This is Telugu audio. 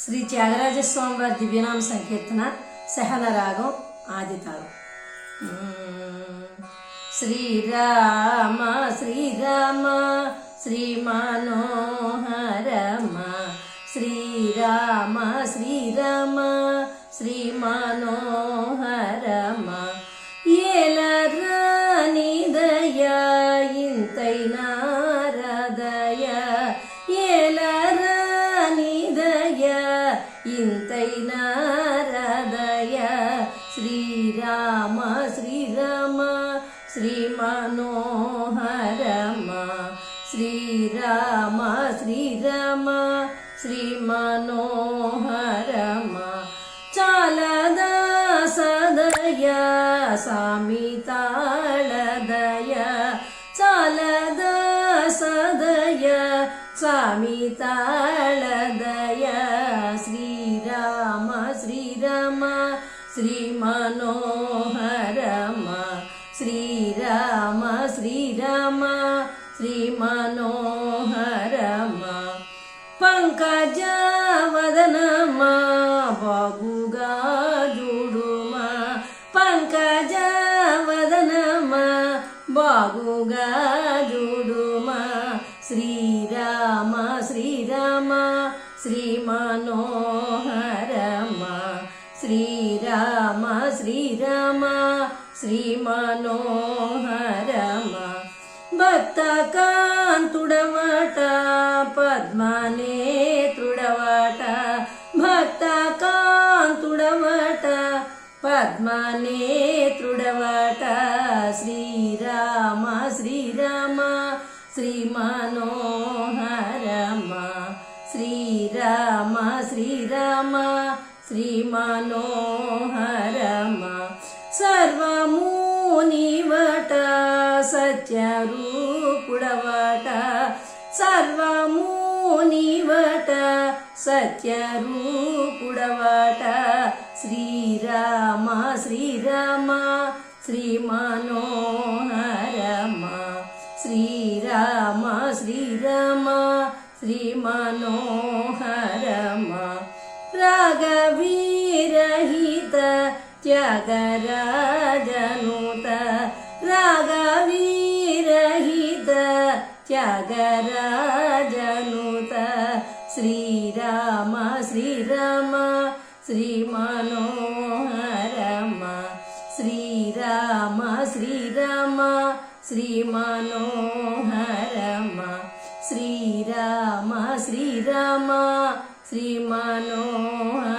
శ్రీ త్యాగరాజస్వామి వారి దివ్యనామ సంకీర్తన సహన రాగం ఆదితాళం. శ్రీరామ శ్రీరామ శ్రీ మనోహరమ శ్రీరామ శ్రీరామ శ్రీ మనోహరమ ఏలరాని దయ ఇంతైనా హృదయ ఏలరాని దయ ఇంతైనా హృదయ శ్రీరామ శ్రీరామ శ్రీ మనోహరమ శ్రీరామ శ్రీరామ శ్రీ మనోహరమ చాలదా సదయ సామి తాళదయ చాలదా సదయ స్వామి తాళదయ శ్రీరామ శ్రీరామ శ్రీ మనోహరమ శ్రీరామ శ్రీరామ శ్రీ మనోహరమ పంకజవదనమా బాగుగా జూడుమా పంకజవదనమా బాగుగా జూడుమా శ్రీరామ శ్రీరామ శ్రీ మనోహరమ శ్రీరామ శ్రీరామ శ్రీ మనోహరమ భక్తకాంతుడవట పద్మనేత్రుడవట భక్తకాంతుడవట పద్మనేత్రుడవట శ్రీరామ శ్రీరామ శ్రీ మనోహరమ శ్రీరామ శ్రీరామ శ్రీ మనోహరమ సర్వము నీవట సత్యరూపుడవట సర్వము నీవట సత్యరూపుడవట శ్రీరామ శ్రీరామ శ్రీ మనోహరమ శ్రీరామ శ్రీరామ శ్రీ మనోహరమ రాగవీరహిత త్యాగరాజనుత రాగవీరహిత త్యాగరాజనుత శ్రీరామ శ్రీరామ శ్రీ మనోహరమ శ్రీరామ శ్రీరామ శ్రీ మనోహరమ శ్రీరామ శ్రీరామ శ్రీ మనోహరమ